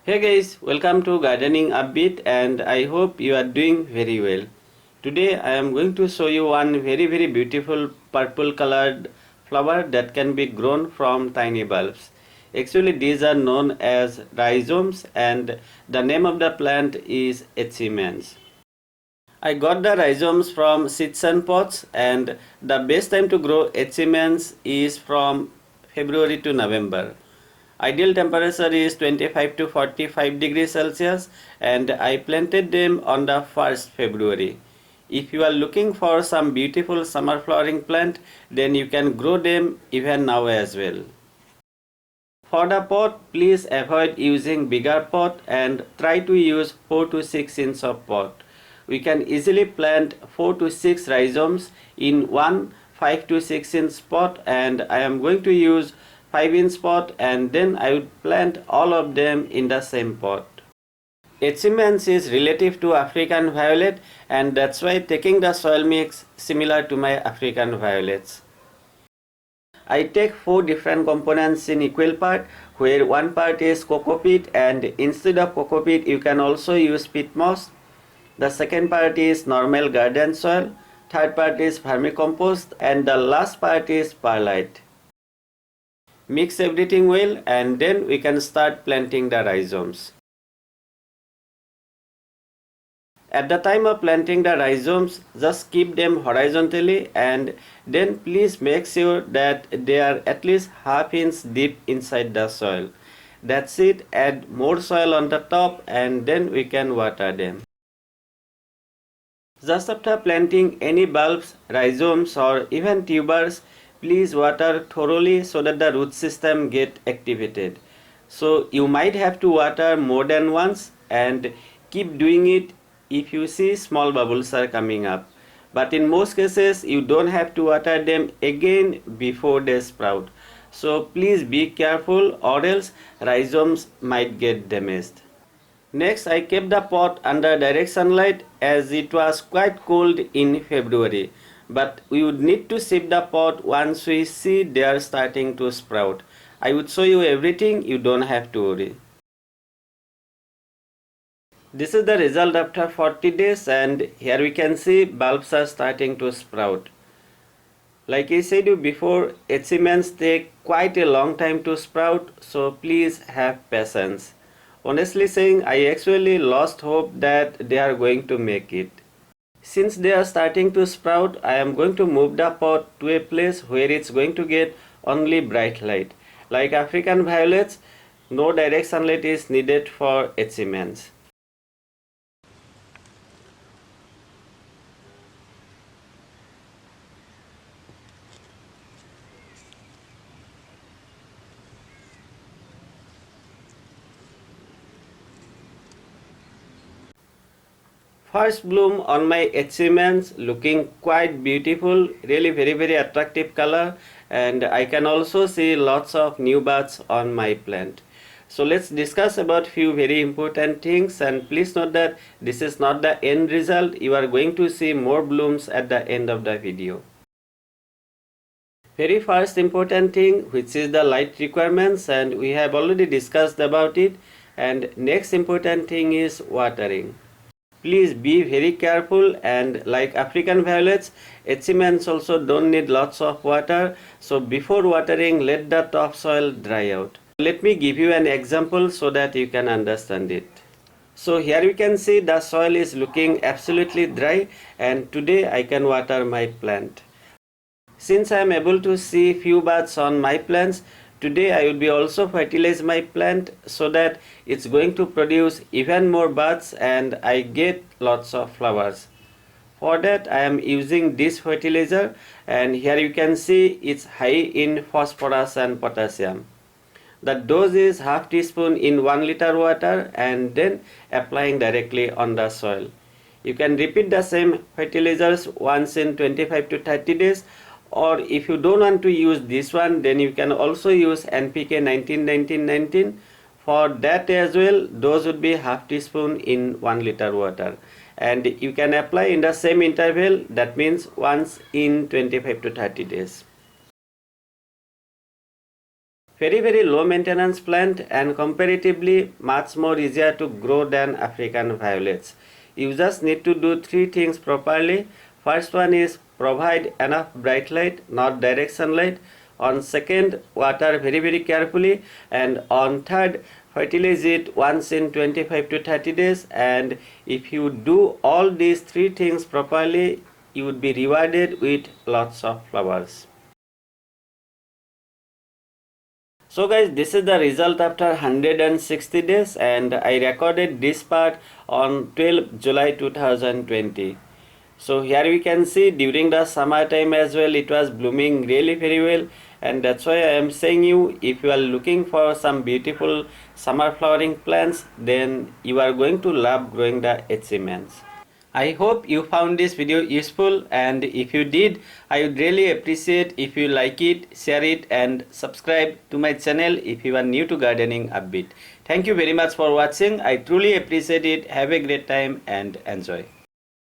Hey guys, welcome to Gardening Upbeat and I hope you are doing very well. Today I am going to show you one very beautiful purple colored flower that can be grown from tiny bulbs. Actually these are known as rhizomes and the name of the plant is Echimens. I got the rhizomes from seeds and pots and the best time to grow Echimens is from February to November. Ideal temperature is 25 to 45 degrees Celsius and I planted them on the 1st February. If you are looking for some beautiful summer flowering plant, then you can grow them even now as well. For the pot, please avoid using bigger pot and try to use 4 to 6 inch of pot. We can easily plant 4 to 6 rhizomes in one 5 to 6 inch pot and I am going to use 5-inch pot and then I would plant all of them in the same pot. Echimens is relative to African violet and that's why taking the soil mix similar to my African violets. I take 4 different components in equal part where one part is coco peat and instead of coco peat you can also use peat moss. The second part is normal garden soil, third part is vermicompost and the last part is perlite. Mix everything well and then we can start planting the rhizomes. At the time of planting the rhizomes, just keep them horizontally and then please make sure that they are at least half-inch deep inside the soil. That's it, add more soil on the top and then we can water them. Just after planting any bulbs, rhizomes or even tubers, please water thoroughly so that the root system get activated. So you might have to water more than once and keep doing it if you see small bubbles are coming up. But in most cases you don't have to water them again before they sprout. So please be careful or else rhizomes might get damaged. Next, I kept the pot under direct sunlight as it was quite cold in February. But we would need to shift the pot once we see they are starting to sprout. I would show you everything, you don't have to worry. This is the result after 40 days and here we can see bulbs are starting to sprout. Like I said you before, echimens take quite a long time to sprout, so please have patience. Honestly saying, I actually lost hope that they are going to make it. Since they are starting to sprout, I am going to move the pot to a place where it's going to get only bright light. Like African violets, no direct sunlight is needed for echimens. First bloom on my echimens, looking quite beautiful, really very attractive color, and I can also see lots of new buds on my plant. So let's discuss about few very important things, and please note that this is not the end result. You are going to see more blooms at the end of the video. Very first important thing, which is the light requirements, and we have already discussed about it. And next important thing is watering. Please be very careful, and like African violets, echimens also don't need lots of water. So before watering, let the topsoil dry out. Let me give you an example so that you can understand it. So here you can see the soil is looking absolutely dry and today I can water my plant. Since I am able to see few buds on my plants, today I will be also fertilize my plant so that it's going to produce even more buds and I get lots of flowers. For that I am using this fertilizer and here you can see it's high in phosphorus and potassium. The dose is half teaspoon in 1 liter water and then applying directly on the soil. You can repeat the same fertilizers once in 25 to 30 days, or if you don't want to use this one, then you can also use NPK 19-19-19. For that as well, dose would be half teaspoon in 1 liter water and you can apply in the same interval, that means once in 25 to 30 days. Very low maintenance plant and comparatively much more easier to grow than African violets. You just need to do three things properly. First one is provide enough bright light, not direct sunlight. On second, water very carefully, and on third, fertilize it once in 25 to 30 days. And if you do all these three things properly, you would be rewarded with lots of flowers. So guys, this is the result after 160 days, and I recorded this part on 12 July 2020. So here we can see during the summertime as well, it was blooming really very well, and that's why I am saying you, if you are looking for some beautiful summer flowering plants, then you are going to love growing the achemens. I hope you found this video useful, and if you did, I would really appreciate if you like it, share it and subscribe to my channel if you are new to Gardening Upbeat. Thank you very much for watching. I truly appreciate it. Have a great time and enjoy.